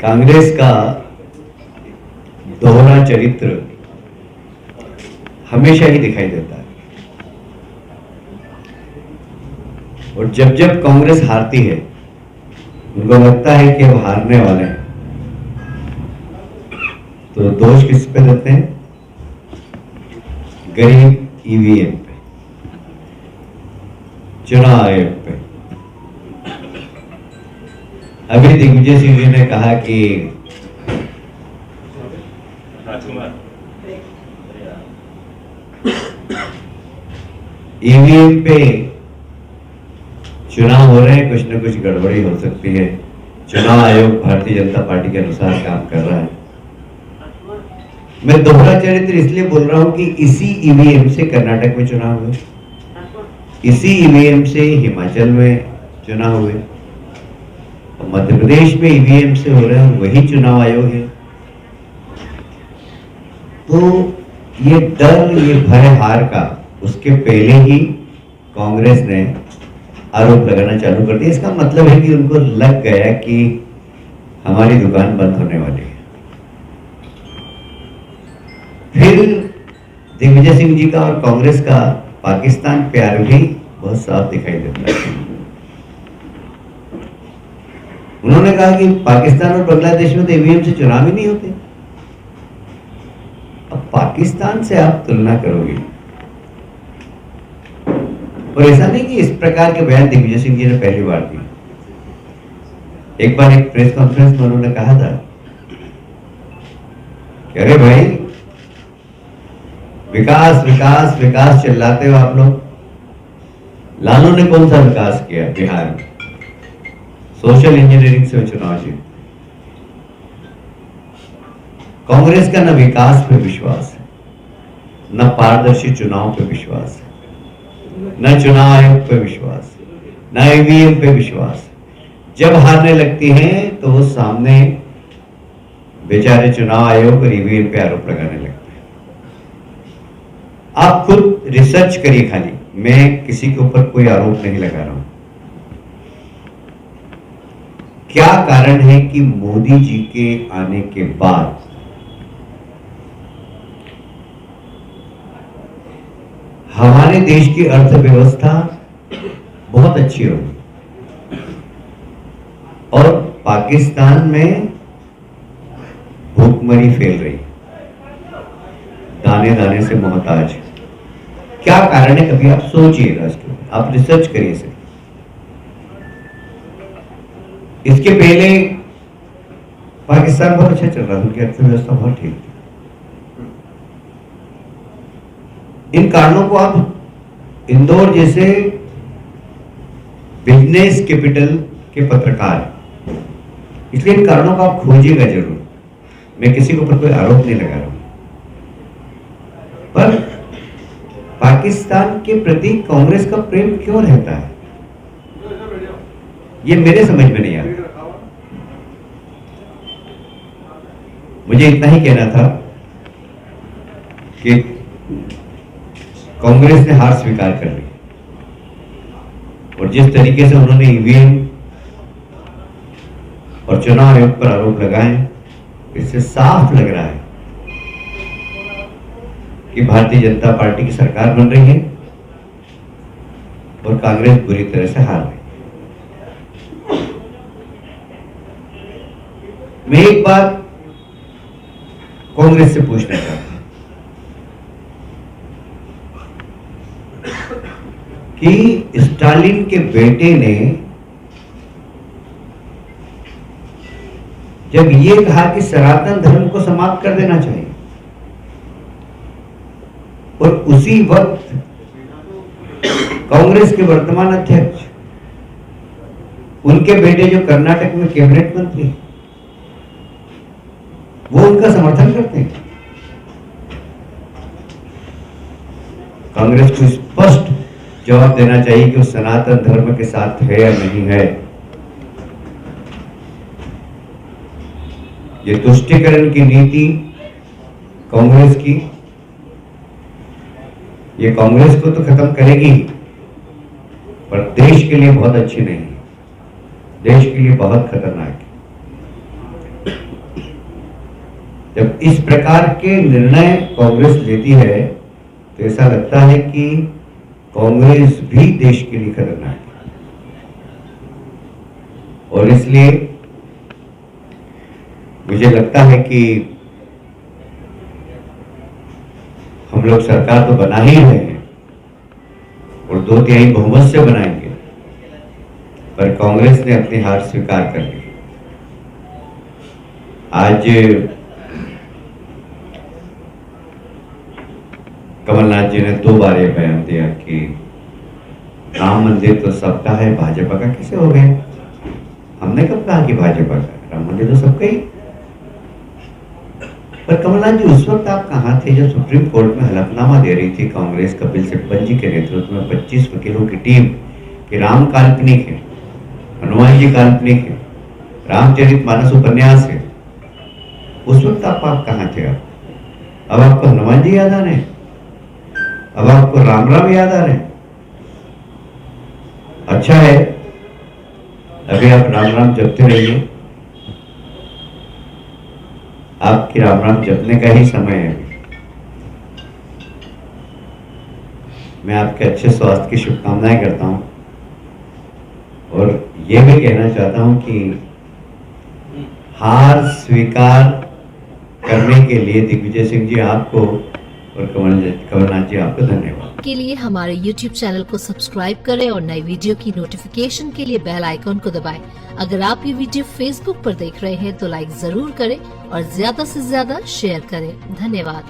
कांग्रेस का दोहरा चरित्र हमेशा ही दिखाई देता है और जब जब कांग्रेस हारती है उनको लगता है कि वो हारने वाले हैं, तो दोष किस पे देते हैं? गरीब ईवीएम पे, चुनाव आयोग पे। अभी दिग्विजय सिंह जी ने कहा कि ईवीएम पे चुनाव हो रहे हैं, कुछ न कुछ गड़बड़ी हो सकती है। चुनाव आयोग भारतीय जनता पार्टी के अनुसार काम कर रहा है। मैं दोहरा चरित्र इसलिए बोल रहा हूं कि इसी ईवीएम से कर्नाटक में चुनाव हुए, इसी ईवीएम से हिमाचल में चुनाव हुए, और मध्य प्रदेश में ईवीएम से हो रहे हैं, वही चुनाव आयोग है। तो ये डर, ये भय हार का उसके पहले ही कांग्रेस ने आरोप लगाना चालू कर दिया। इसका मतलब है कि उनको लग गया कि हमारी दुकान बंद होने वाली है। फिर दिग्विजय सिंह जी का और कांग्रेस का पाकिस्तान प्यार भी बहुत साफ दिखाई देता है। उन्होंने कहा कि पाकिस्तान और बांग्लादेश में तो ईवीएम से चुनाव ही नहीं होते। अब पाकिस्तान से आप तुलना करोगे, और ऐसा नहीं कि इस प्रकार के बयान दिग्विजय सिंह जी ने पहली बार दिए। एक बार एक प्रेस कॉन्फ्रेंस में उन्होंने कहा था कि अरे भाई, विकास विकास विकास चिल्लाते हो आप लोग। लालू ने कौन सा विकास किया बिहार में? सोशल इंजीनियरिंग से चुनाव जीत। कांग्रेस का न विकास पे विश्वास है, न पारदर्शी चुनाव पे विश्वास है, न चुनाव आयोग पे विश्वास है, न ईवीएम पे विश्वास है। जब हारने लगती हैं तो वो सामने बेचारे चुनाव आयोग और ईवीएम पे आरोप लगाने लगते हैं। आप खुद रिसर्च करिए खाली, मैं किसी के ऊपर कोई आरोप नहीं लगा रहा हूं। क्या कारण है कि मोदी जी के आने के बाद हमारे देश की अर्थव्यवस्था बहुत अच्छी होगी और पाकिस्तान में भूखमरी फैल रही, दाने दाने से मोहताज। क्या कारण है? कभी आप सोचिएगा, आप रिसर्च करिए इसे। इसके पहले पाकिस्तान बहुत अच्छा चल रहा था, उनकी अर्थव्यवस्था बहुत ठीक थी। इन कारणों को आप इंदौर जैसे बिजनेस कैपिटल के पत्रकार, इसलिए इन कारणों को आप खोजिएगा जरूर। मैं किसी के ऊपर कोई आरोप नहीं लगा रहा हूं, पर पाकिस्तान के प्रति कांग्रेस का प्रेम क्यों रहता है, ये मेरे समझ में नहीं आता। मुझे इतना ही कहना था कि कांग्रेस ने हार स्वीकार कर ली, और जिस तरीके से उन्होंने ईवीएम और चुनाव आयोग पर आरोप लगाए, इससे साफ लग रहा है कि भारतीय जनता पार्टी की सरकार बन रही है और कांग्रेस बुरी तरह से हार रही। मैं एक बात कांग्रेस से पूछना चाहता हूं कि स्टालिन के बेटे ने जब ये कहा कि सनातन धर्म को समाप्त कर देना चाहिए, और उसी वक्त कांग्रेस के वर्तमान अध्यक्ष, उनके बेटे जो कर्नाटक में कैबिनेट मंत्री, वो उनका समर्थन करते हैं। कांग्रेस को स्पष्ट जवाब देना चाहिए कि वो सनातन धर्म के साथ है या नहीं है। ये तुष्टीकरण की नीति कांग्रेस की, ये कांग्रेस को तो खत्म करेगी, पर देश के लिए बहुत अच्छी नहीं है, देश के लिए बहुत खतरनाक है। जब इस प्रकार के निर्णय कांग्रेस लेती है तो ऐसा लगता है कि कांग्रेस भी देश के लिए खतरनाक है। और इसलिए मुझे लगता है कि हम लोग सरकार तो बना ही रहे हैं और 2/3 बहुमत से बनाएंगे, पर कांग्रेस ने अपनी हार स्वीकार कर ली। आज कमलनाथ जी ने 2 बार ये बयान दिया कि राम मंदिर तो सबका है, भाजपा का कैसे हो गया? हमने कब कहा कि भाजपा का? राम मंदिर तो सबका ही। पर कमलनाथ जी उस वक्त आप कहां थे जब सुप्रीम कोर्ट में हलफनामा दे रही थी कांग्रेस कपिल सिब्बल जी के नेतृत्व में 25 वकीलों की टीम कि राम काल्पनिक है, हनुमान जी काल्पनिक है, रामचरितमानस उपन्यास है। उस वक्त आप कहां थे? अब आपको हनुमान जी याद आ रहे हैं? अब आपको राम राम याद आ रहे हैं? अच्छा है, अभी आप राम राम जपते रहिए। आपकी राम राम जपने का ही समय है। मैं आपके अच्छे स्वास्थ्य की शुभकामनाएं करता हूं और यह भी कहना चाहता हूं कि हार स्वीकार करने के लिए दिग्विजय सिंह जी आपको और कमलनाथ जी आपको धन्यवाद। के लिए हमारे YouTube चैनल को सब्सक्राइब करें और नई वीडियो की नोटिफिकेशन के लिए बेल आइकॉन को दबाएं। अगर आप ये वीडियो Facebook पर देख रहे हैं तो लाइक जरूर करें और ज्यादा से ज्यादा शेयर करें। धन्यवाद।